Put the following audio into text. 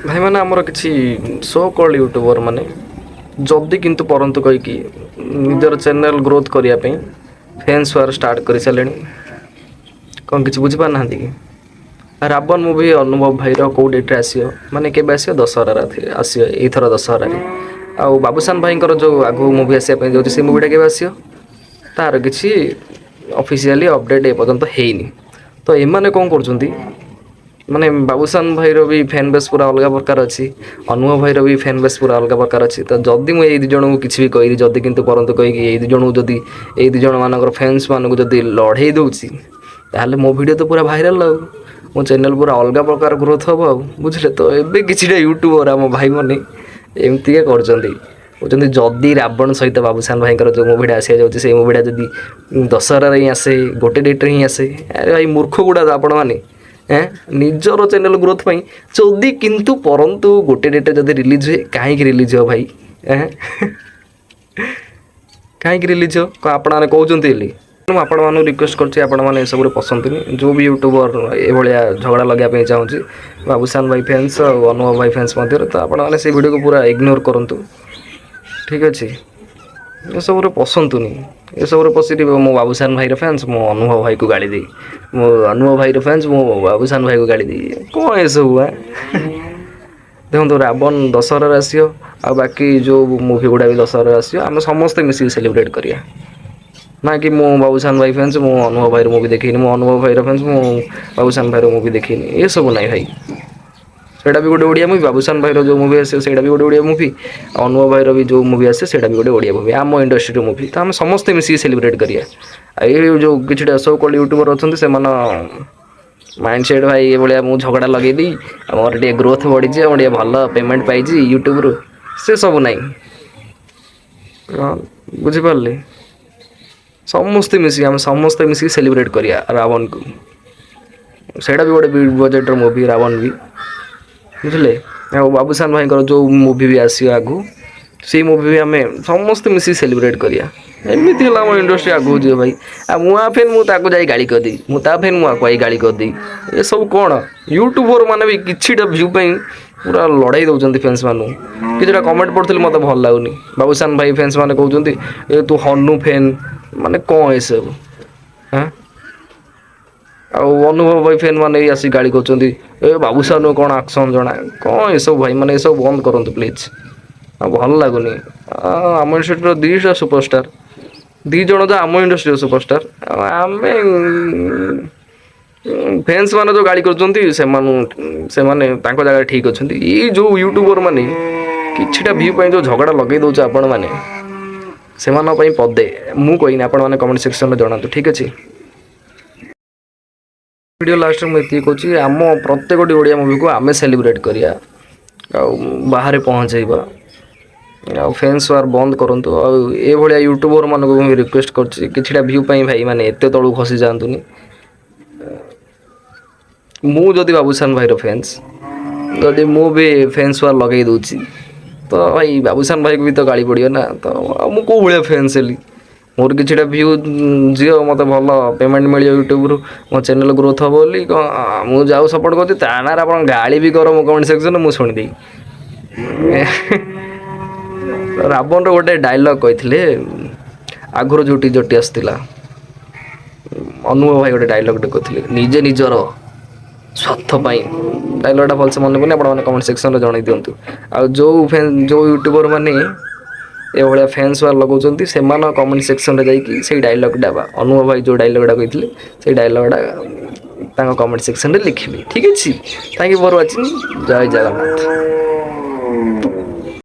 भाई मैंने आमर किसी सो कॉल्ड यूट्यूबर माने जल्दी किंतु परंतु कहीकि निजर चैनल ग्रोथ करने फैंस वार स्टार्ट कर सारे कौन किसी बुझीपार ना कि रावण मुवी अनुभव भाई कौ डेट आसो माने के आसो दशहरा आसो यथर दशहर आउ बाबूसान भाई जो आगु मुवी आसापी जाऊँगी से मुवीटा के आसो तार किसी ऑफिशियली अपडेट एपर्तंत होनी तो एमाने कौन कर माने बाबूसान भाईर भी फैन बेस पूरा अलग प्रकार अच्छी अनुभव भाईर भी फैन बेस पूरा अलग प्रकार अच्छी तो जदि मुझे दी जन को किसी भी कही जदि किंतु परंतु कहीकि दी जन जदि ये दी जन मान फैंस मानक जदि लड़े दूसरी ताहले मो वीडियो तो पूरा भाइराल आउ मो चैनल पूरा अलग प्रकार ग्रोथ हम आउ बुझे तो ये किसी यूट्यूबर आम भाई मैंने एमती कर जदि रावण सहित बाबूसान भाई जो मुवीटा आसा जाऊँगी मुवीटा जदि दशहरा ही आसे गोटे डेट्रे ही आसे अरे भाई मूर्ख गुड़ा आपण मैंने निजर चैनल ग्रोथ पाई जदि किंतु परंतु गोटे डेट जब रिलीज हुए कहीं रिलीज हो भाई कहीं रिलीज हो आपण मैंने कहते मुझे आपण मानक रिक्वेस्ट कर सब पसंद नहीं जो भी यूट्यूबर ये झगड़ा लगे चाहूँगी बाबूसान भाई फैंस और अनुभव भाई फैंस मध्य तो आपने से वीडियो को पूरा इग्नोर करूँ ठीक अच्छे ये सब पसंद नहीं ये सब पशि मो बाबूसान भाई फैंस मो अनुभव भाई को गाड़ी दी मो अनुभव भाई फैंस मो बाबूसान भाई को गाड़ी दी कौन ये सब देखो रावण दशहरा आसो आ बाकी जो मुवी गुड़ा भी दशहरा आसो आम समस्ते मिसिक सेलिब्रेट करिया ना कि मो बाबूसान भाई फैंस मो अनुभव भाई मुवी देखनी मो अनुभव भाई फैंस मो बाबूसान भाई मुवी देखनी ये सब ना भाई सेटा भी गोटे ओडिया मुवी बाबूसान भाई जो मुवी आसे सेटा भी गोटे ओडिया मुवी अनुभव भाई भी जो मुवी आसे सेटा भी गोटे ओडिया मुवी आम इंडस्ट्री मुवी तो आम समस्ते मिसिक सेलिब्रेट करिया ये जो किसी सो कॉल्ड यूट्यूबर अच्छा से माइंड सेट भाई ये भाया मुझे झगड़ा लगे दी मोर टे ग्रोथ बढ़ी टे भल पेमेंट पाई यूट्यूब रू से सब ना बुझिपारे समस्ते मिसिक आम समस्ते मिसिक सेलिब्रेट करिया रावण को सेटा भी गोटे बिग बजेटर मुवी रावण भी बुझे बाबूसान भाई जो मुवी भी आसो आगु से मुवी भी आम समस्ते मिसिक सेलिब्रेट करिया एमती है आम इंडस्ट्री आगू जी भाई आ मुआ फेन मुझे जा गाड़ी करदी मुझे फेन मुझे गाड़ी करदी ये सब कौन यूट्यूबर मैंने भी किसीटा भ्यू पूरा लड़ाई दौरान फैंस मानू कि कमेंट पढ़ी मत भल लगुनि बाबूसान भाई फैंस मैंने कहते ए तू हनु फैन माने कौन ये सब हाँ अनुभव भाई फैन मैंने आसिक गाड़ी कर बाबूसान कौन आक्शन जना कौन ये सब भाई मैंने ये सब बंद करूँ प्लीज भल लगुनि आम इंडस्ट्री दीटा सुपरस्टार दी जन जो आम इंडस्ट्री सुपरस्टार आम फैंस मान जो गाड़ी कर जगह ठीक अच्छा ये जो यूट्यूबर मैंने किछिटा व्यू जो झगड़ा लगे दौर आपण मैंने से पदे मु कहीनी आपण मैंने कमेंट सेक्शन में जनातु ठीक अच्छे वीडियो लास्ट में ये कहूँ आम प्रत्येक ओडिया मुवी को आम सेलिब्रेट करिया बाहर पहुँचेबा फैंस वार बंद करूँ ये भाया यूट्यूबर मान को रिक्वेस्ट कर व्यू भाई मैंने एत तलू खसी जातुनि मुझे बाबूसान भाई फैंस जदि मु भी फैंस वार लगे दूची तो भाई बाबूसान भाई को भी तो गाड़ी पड़ो ना तो मुझे कौ भाया फैंस हेली मोर किसी व्यू जी मत भल पेमेंट मिल यूट्यूब रू मो चैनल ग्रोथ हम बोली मुझे जाऊ सपोर्ट करती ना आप गाड़ी भी कर मो कमेंट सेक्शन मुझे शुणिदे रावण गोटे डायलॉग कहते आगुरी जो टीजरटी आसला अनुभव भाई गोटे डायलॉग कहते निजे निजर स्वार्थपाई डायलॉगटा भलसे मन पड़े आप कमेंट सेक्शन में जन दिंतु आ जो यूट्यूबर मैंने ये भाया फैंस वार लगाउछन्ति से कमेंट सेक्शन में जाइए से डायलॉगटा अनुभव भाई जो डायलॉगटा कहते से डायलॉगटा कमेंट सेक्शन में लिखिए ठीक अच्छे थैंक यू फॉर वाचिंग जय जगन्नाथ।